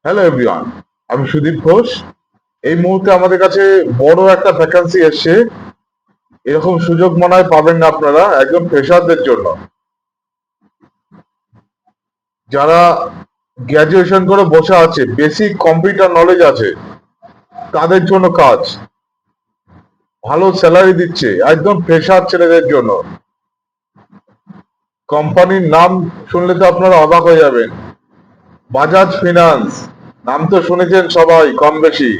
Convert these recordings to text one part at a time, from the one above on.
Hello everyone, আমি সুদীপ ঘোষ। এই মুহূর্তে আমাদের কাছে বড় একটা ভ্যাকান্সি এসছে। এরকম সুযোগ মনে হয় পাবেন না আপনারা, একদম ফ্রেশারদের জন্য। যারা গ্র্যাজুয়েশন করে বসে আছে, বেসিক কম্পিউটার নলেজ আছে, তাদের জন্য কাজ। ভালো স্যালারি দিচ্ছে, একদম ফ্রেশার ছেলেদের জন্য। কোম্পানির নাম শুনলে তো আপনারা অবাক হয়ে যাবেন। বাজাজ ফিনান্স, নাম তো শুনেছেন সবাই কম বেশি।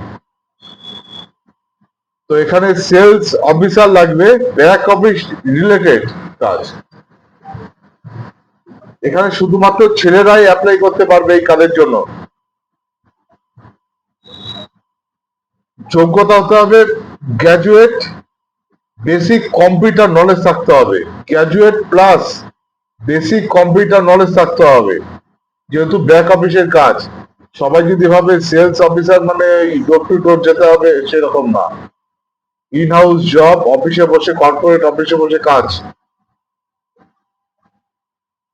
তো এখানে সেলস অফিসার লাগবে, ব্যাক অফিস রিলেটেড কাজ। এখানে শুধুমাত্র ছেলেরাই অ্যাপ্লাই করতে পারবে এই কাজের জন্য। যোগ্যতা হতে হবে গ্র্যাজুয়েট, বেসিক কম্পিউটার নলেজ থাকতে হবে। Graduate plus basic computer knowledge থাকতে হবে। যেহেতু ব্যাক অফিসের কাজ, সবাই যদি ভাবে সেলস অফিসার মানে ডোর টু ডোর যেতে হবে, সেরকম না। ইন হাউস জব, অফিসে বসে, কর্পোরেট অফিসে বসে কাজ।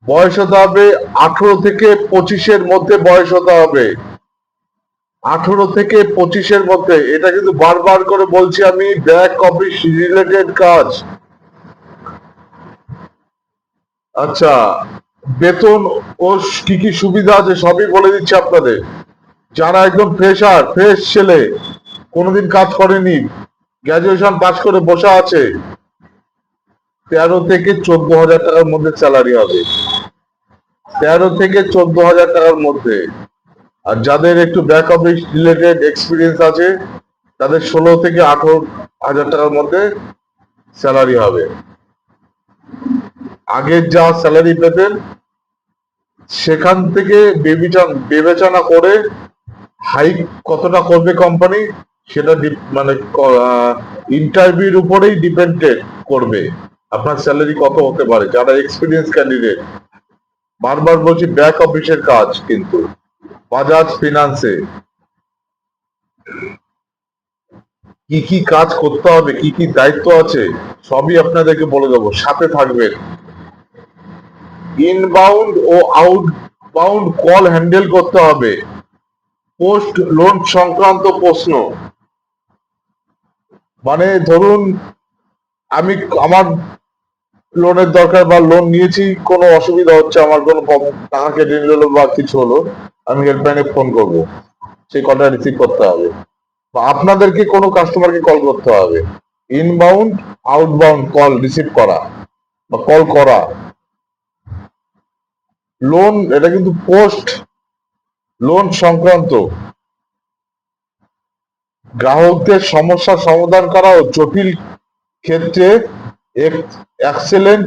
বয়স হতে হবে 18 থেকে 25-এর মধ্যে বয়স হতে হবে। 18 থেকে 25-এর মধ্যে। এটা কিন্তু বারবার করে বলছি আমি, ব্যাক অফিস রিলেটেড কাজ। আচ্ছা, বেতন ও কি কি সুবিধা আছে সবই বলে দিচ্ছি আপনাদের। যারা একদম ফ্রেশ ছেলে, কোনোদিন কাজ করেনি, গ্রাজুয়েশন পাশ করে বসে আছে, 13 থেকে 14 হাজার টাকার মধ্যে স্যালারি হবে। 13 থেকে 14 হাজার টাকার মধ্যে। আর যাদের একটু ব্যাক অফিস রিলেটেড এক্সপিরিয়েন্স আছে, তাদের 16 থেকে 18 হাজার টাকার মধ্যে স্যালারি হবে। আগের যা স্যালারি পেতেন, সেখান থেকে বিবেচনা করে হাইক কতটা করবে কোম্পানি, সেটা মানে ইন্টারভিউর উপরেই ডিপেন্ডেড করবে আপনার স্যালারি কত হতে পারে। যারা এক্সপিরিয়েন্স ক্যান্ডিডেট, বারবার বলছি ব্যাক অফিসের কাজ, কিন্তু বাজাজ ফিনান্সে কি কি কাজ করতে হবে, কি কি দায়িত্ব আছে, সবই আপনাদেরকে বলে দেবো, সাথে থাকবেন। ইনবাউন্ড ও আউটবাউন্ড কল হ্যান্ডেল করতে হবে। পোস্ট লোন সংক্রান্ত প্রশ্ন, মানে ধরুন আমি আমার লোনের দরকার বা লোন নিয়েছি, কোনো অসুবিধা হচ্ছে, আমার কোনো টাকা কেটে নিল বা কিছু হলো, আমি হেল্পলাইনে ফোন করব, সেই কলটা রিসিভ করতে হবে। বা আপনাদেরকে কোনো কাস্টমারকে কল করতে হবে। ইনবাউন্ড আউটবাউন্ড কল রিসিভ করা বা কল করা। লোন, এটা কিন্তু পোস্ট লোন সংক্রান্ত। গ্রাহকদের সমস্যার সমাধান করা ও জটিল ক্ষেত্রে এক্সেলেন্ট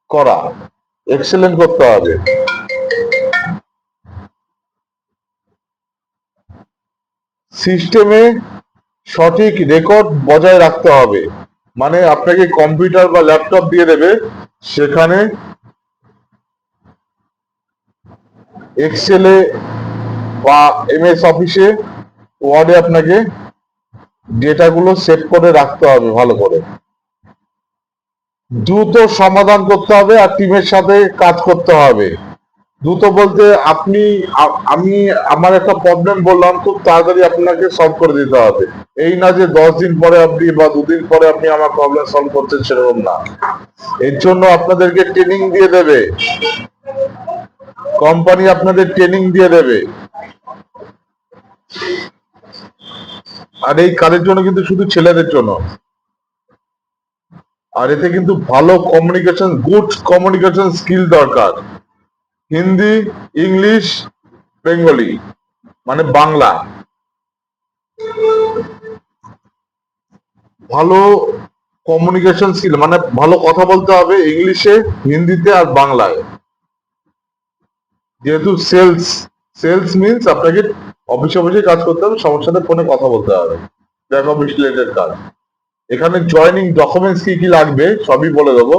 করা, এক্সেলেন্ট করতে হবে। সিস্টেমে সঠিক রেকর্ড বজায় রাখতে হবে। মানে আপনাকে কম্পিউটার বা ল্যাপটপ দিয়ে দেবে, সেখানে এক্সেলে বা এমএস অফিসে, ওয়ার্ডে আপনাকে ডেটাগুলো সেভ করে রাখতে হবে ভালো করে। দ্রুত সমাধান করতে হবে আর টিমের সাথে কাজ করতে হবে। দ্রুত বলতে আপনি আমি আমার একটা প্রবলেম বললাম, খুব তাড়াতাড়ি আপনাকে সলভ করে দিতে হবে। এই না যে 10 দিন পরে আপনি বা 2 দিন পরে আপনি আমার প্রবলেম সলভ করছেন, সেরকম না। এর জন্য আপনাদেরকে ট্রেনিং দিয়ে দেবে, কোম্পানি আপনাদের ট্রেনিং দিয়ে দেবে। আর এই কাজের জন্য কিন্তু শুধু ছেলেদের জন্য। আর এতে কিন্তু ভালো কমিউনিকেশন, গুড কমিউনিকেশন স্কিল দরকার। হিন্দি, ইংলিশ, বেঙ্গলি, মানে বাংলা। ভালো কমিউনিকেশন স্কিল মানে ভালো কথা বলতে হবে ইংলিশে, হিন্দিতে আর বাংলায়। যেহেতু সেলস, সেলস মিনস আপনাকে অফিসে বসে কাজ করতে হবে, সবার সাথে ফোনে কথা বলতে হবে, ব্যাক অফিস রিলেটেড কাজ। এখানে জয়নিং ডকুমেন্টস কি কি লাগবে সবই বলে দেবো।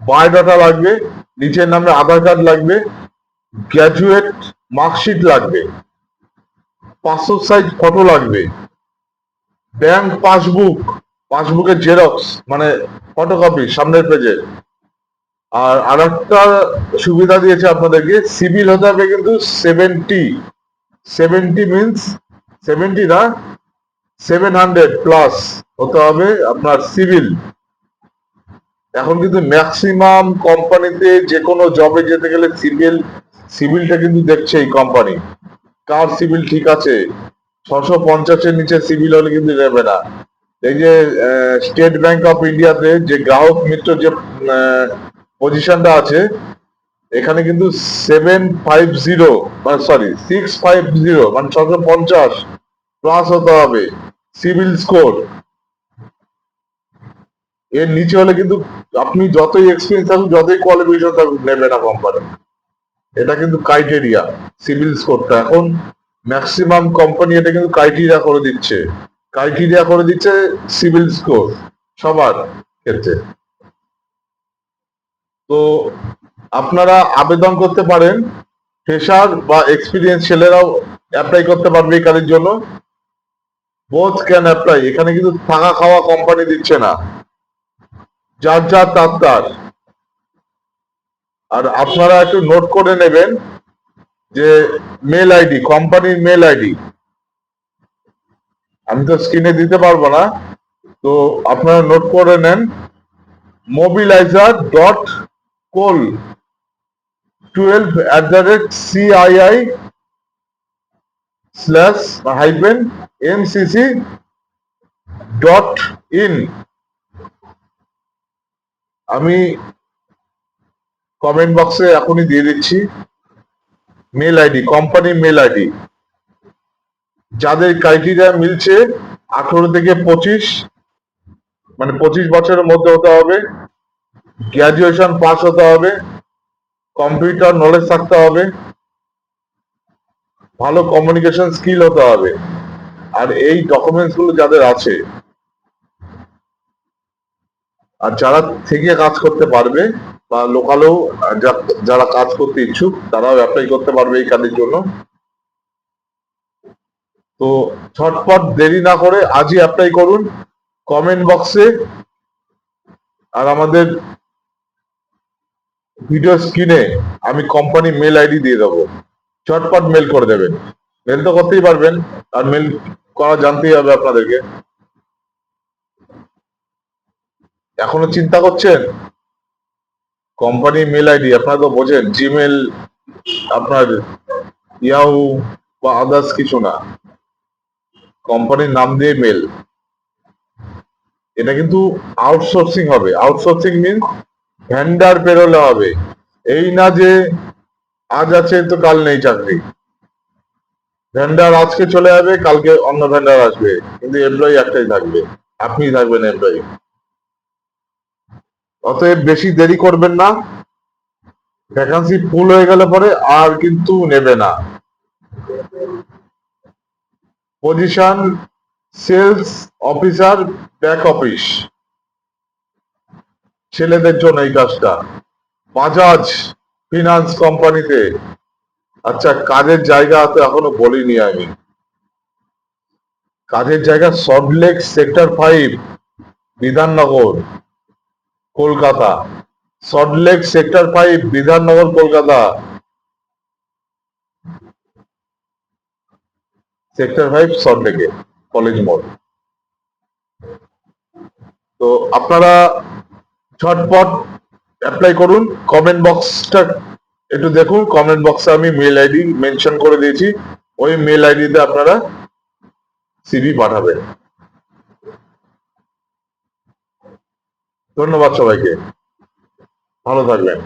বায়োডাটা লাগবে, নিচের নামে আধার কার্ড লাগবে, গ্র্যাজুয়েট মার্কশিট লাগবে, পাসপোর্ট সাইজ ফটো লাগবে, ব্যাংক পাসবুক, পাসবুকের জেরক্স মানে ফটোকপি সামনের পেজে, আর আরেকটা সুবিধা দিয়েছে আপনাদেরকে, সিভিল হতে হবে কিন্তু 70, 70 মিনস 70 না, 700+ হতে হবে আপনার সিভিল। এখন কিন্তু ম্যাক্সিমাম কোম্পানিতে যে কোনো জবে যেতে গেলে সিভিলটা কিন্তু দেখছে এই কোম্পানি, কার সিভিল ঠিক আছে। 650-এর নিচে সিভিল হলে কিন্তু নেবে না। এই যে স্টেট ব্যাংক অফ ইন্ডিয়াতে যে গ্রাহক মিত্র যে পজিশনটা আছে, এখানে কিন্তু 750 মানে সরি 650 মানে 650+ হতে হবে সিভিল স্কোর। এর নিচে হলে কিন্তু আপনি যতই এক্সপিরিয়েন্স থাকুক, যতই কোয়ালিফিকেশন থাকুক, নেবে না কোম্পানি। এটা কিন্তু ক্রাইটেরিয়া, সিভিল স্কোরটা এখন ম্যাক্সিমাম কোম্পানি এটা কিন্তু ক্রাইটেরিয়া করে দিচ্ছে সিভিল স্কোর সবার ক্ষেত্রে। তো আপনারা আবেদন করতে পারেন, ফ্রেশার বা এক্সপিরিয়েন্স ছেলেরাও অ্যাপ্লাই করতে পারবে এই কাজের জন্য। Both can apply. এখানে কিন্তু থাকা খাওয়া কোম্পানি দিচ্ছে না, যার যার তার। আর আপনারা একটু নোট করে নেবেন যে মেল আইডি, কোম্পানির মেল আইডি আমি তো স্ক্রিনে দিতে পারবো না, তো আপনারা নোট করে নেন, mobilizer.col12@cii/mcc.in। আমি কমেন্ট বক্সে এখনই দিয়ে দিচ্ছি মেল আইডি, কোম্পানির মেল আইডি। যাদের ক্রাইটেরিয়া মিলছে 18 থেকে 25, মানে 25 বছরের মধ্যে হতে হবে, গ্র্যাজুয়েশন পাস হতে হবে, কম্পিউটার নলেজ থাকতে হবে, ভালো কমিউনিকেশন স্কিল হতে হবে। আর এই ডকুমেন্টস গুলো যাদের আছে, আর যারা থেকে কাজ করতে পারবে বা লোকালেও যারা কাজ করতে ইচ্ছুক, তারাও অ্যাপ্লাই করতে পারবে এই কাজের জন্য। তো ঝটপট দেরি না করে আজই অ্যাপ্লাই করুন। কমেন্ট বক্সে আর আমাদের ভিডিও স্ক্রিনে আমি কোম্পানি মেল আইডি দিয়ে দেবো, চটপট মেল করে দেবেন। মেল তো করতেই পারবেন, আর মেল করা জানতেই হবে আপনাদেরকে। এখনো চিন্তা করছেন? কোম্পানি মেল আইডি আপনারা তো বোঝেন, জিমেল আপনার, ইয়াহু বা আদার্স কিছু না, কোম্পানির নাম দিয়ে মেল। এটা কিন্তু আউটসোর্সিং হবে। আউটসোর্সিং মিনস ভেন্ডার পেরোলে হবে, এই না যে আজ আছে তো কাল নেই চাকরি। ভেন্ডার আজকে চলে যাবে, কালকে অন্য ভেন্ডার আসবে, কিন্তু এমপ্লয়ি একটাই থাকবে, আপনি থাকবেন এমপ্লয়ি। অতএব বেশি দেরি করবেন না, ভ্যাকান্সি ফুল হয়ে গেলে পরে আর কিন্তু নেবে না। Position sales officer, back office, ছেলেদের জন্য এই কাজটা, বাজাজ ফিনান্স কোম্পানিতে। আচ্ছা, কাজের জায়গা তো এখনো বলিনি আমি। কাজের জায়গা Salt Lake sector 5, Bidhannagar, Kolkata. Salt Lake sector 5, Bidhannagar, Kolkata. Sector 5 সল্টলেকে, কলেজ মোড়। তো আপনারা ঝটপট অ্যাপ্লাই করুন। কমেন্ট বক্সটা একটু দেখুন, কমেন্ট বক্সে আমি মেল আইডি মেনশন করে দিয়েছি, ওই মেল আইডিতে আপনারা সিভি পাঠাবেন। ধন্যবাদ সবাইকে, ভালো থাকবেন।